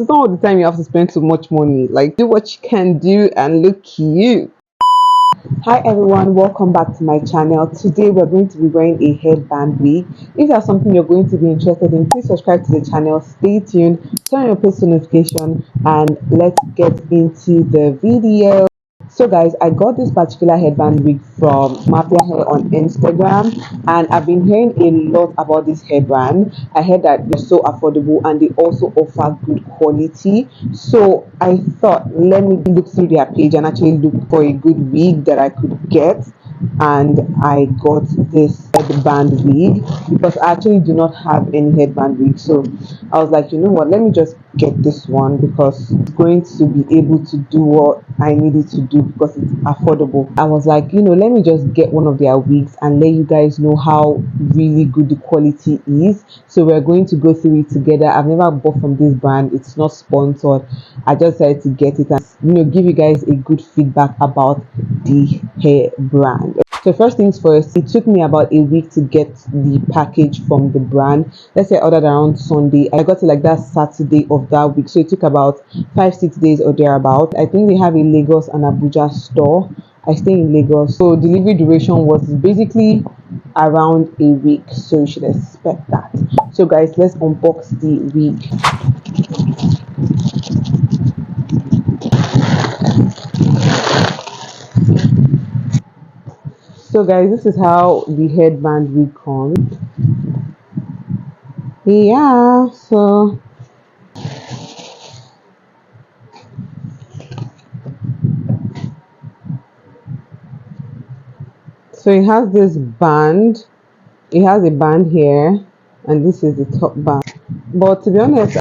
It's not all the time you have to spend so much money. Like, do what you can do and look cute. Hi everyone, welcome back to my channel. Today we're going to be wearing a headband wig. If that's something you're going to be interested in, please subscribe to the channel, stay tuned, turn on your post notification, and let's get into the video. So guys, I got this particular headband wig from Mapia Hair on Instagram, and I've been hearing a lot about this headband. I heard that they're so affordable and they also offer good quality. So I thought, let me look through their page and actually look for a good wig that I could get. And I got this headband wig because I actually do not have any headband wig. So I was like, you know what, let me just get this one because it's going to be able to do what I needed to do because it's affordable. I was like, you know, let me just get one of their wigs and let you guys know how really good the quality is. So we're going to go through it together. I've never bought from this brand, it's not sponsored. I just decided to get it and, you know, give you guys a good feedback about the hair brand. So first things first, it took me about a week to get the package from the brand. Let's say I ordered around Sunday. I got it like that Saturday of that week. So it took about 5-6 days or thereabout. I think they have a Lagos and Abuja store. I stay in Lagos. So delivery duration was basically around a week. So you should expect that. So guys, let's unbox the wig. So guys, this is how the headband wig comes. Yeah, so it has this band. It has a band here, and this is the top band. But to be honest,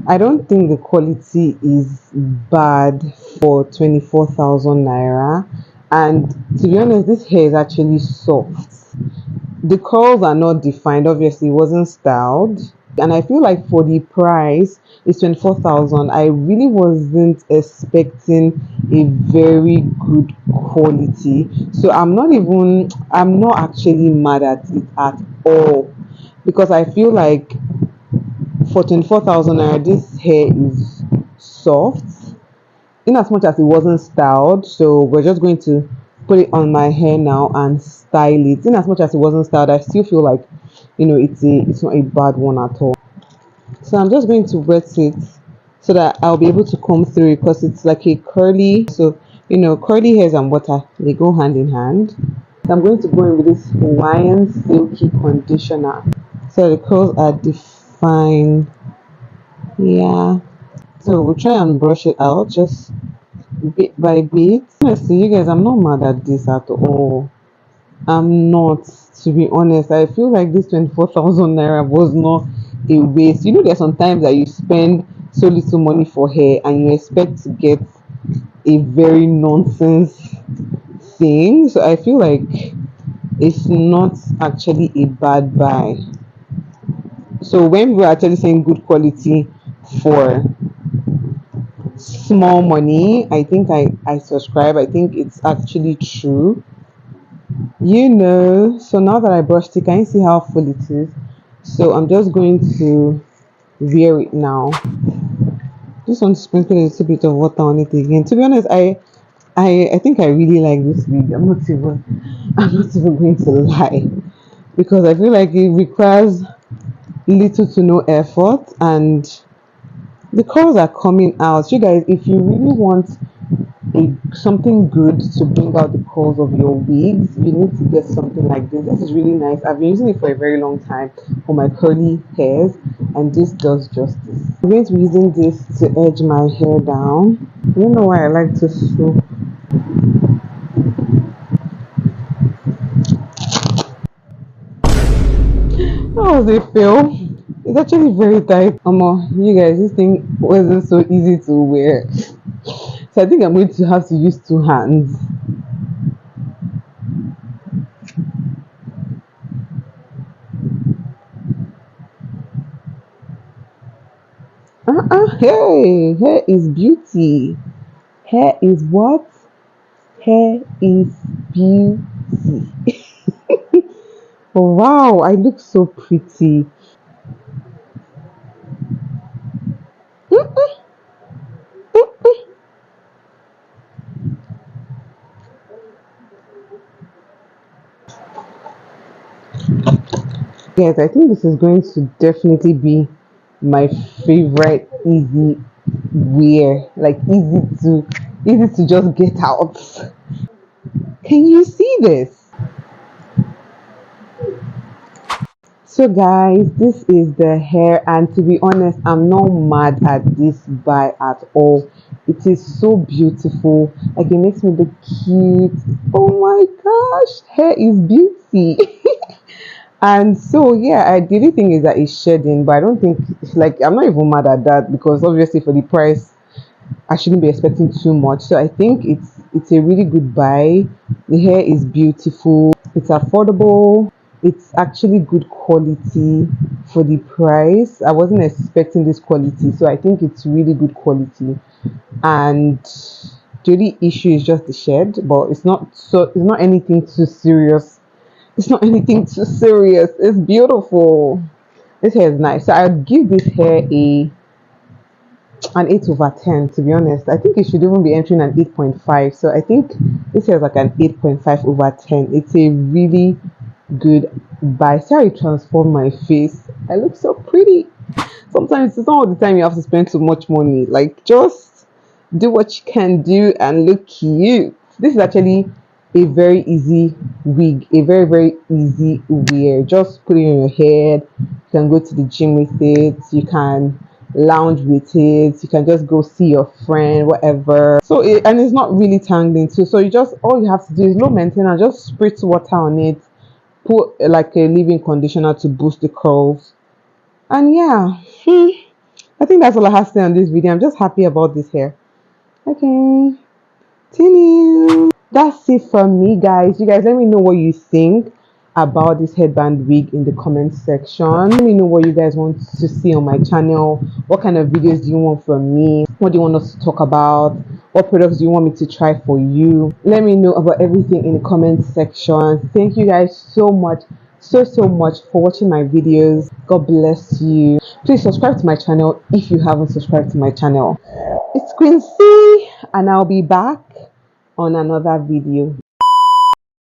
I don't think the quality is bad for 24,000 naira. And to be honest, this hair is actually soft. The curls are not defined, obviously, it wasn't styled. And I feel like for the price, it's 24,000. I really wasn't expecting a very good quality. So I'm not actually mad at it at all. Because I feel like for 24,000 naira, this hair is soft in as much as it wasn't styled. So we're just going to put it on my hair now and style it. In as much as it wasn't styled, I still feel like, you know, it's not a bad one at all. So I'm just going to wet it so that I'll be able to comb through it because it's like a curly, so you know, curly hairs and water, they go hand in hand. So I'm going to go in with this Hawaiian silky conditioner so the curls are defined. Yeah, so we'll try and brush it out just bit by bit. Honestly, you guys, I'm not mad at this at all. I'm not, to be honest. I feel like this 24,000 naira was not a waste. You know, there's sometimes that you spend so little money for hair and you expect to get a very nonsense thing. So I feel like it's not actually a bad buy. So when we're actually saying good quality for small money, I think I subscribe. I think it's actually true, you know. So now that I brushed it, can you see how full it is? So I'm just going to wear it now. Just want to sprinkle a little bit of water on it again. To be honest, I think I really like this wig. I'm not even going to lie, because I feel like it requires little to no effort and the curls are coming out. You guys, if you really want something good to bring out the curls of your wigs, you need to get something like this. This is really nice. I've been using it for a very long time for my curly hairs, and this does justice. I'm going to be using this to edge my hair down. I don't know why I like to swoop. That was a fail. It's actually very tight. You guys, this thing wasn't so easy to wear. So I think I'm going to have to use two hands. Hey, hair is beauty. Hair is what? Hair is beauty. Wow, I look so pretty. Yes, I think this is going to definitely be my favorite easy wear. Like easy to just get out. Can you see this? So guys, this is the hair, and to be honest, I'm not mad at this buy at all. It is so beautiful. Like it makes me look cute. Oh my gosh, hair is beauty. And so yeah, I the only thing is that it's shedding, but I don't think, like, I'm not even mad at that because obviously for the price I shouldn't be expecting too much. So I think it's a really good buy. The hair is beautiful, it's affordable, it's actually good quality for the price. I wasn't expecting this quality, so I think it's really good quality. And the only issue is just the shed, but it's not anything too serious. It's not anything too serious. It's beautiful. This hair is nice. So I'd give this hair a an 8 over 10, to be honest. I think it should even be entering an 8.5. So I think this here is like an 8.5 over 10. It's a really good buy. See how it transformed my face. I look so pretty. Sometimes it's not all the time you have to spend so much money. Like, just do what you can do and look cute. This is actually a very easy wig, a very easy wear. Just put it on your head. You can go to the gym with it. You can lounge with it. You can just go see your friend, whatever. And it's not really tangling too. So you just, all you have to do is low maintenance. Just spritz water on it. Put like a leave-in conditioner to boost the curls. And yeah, I think that's all I have to say on this video. I'm just happy about this hair. Okay, continue. That's it from me, guys. You guys, let me know what you think about this headband wig in the comment section. Let me know what you guys want to see on my channel. What kind of videos do you want from me? What do you want us to talk about? What products do you want me to try for you? Let me know about everything in the comment section. Thank you guys so much, so much for watching my videos. God bless you. Please subscribe to my channel if you haven't subscribed to my channel. It's QueenC, and I'll be back on another video.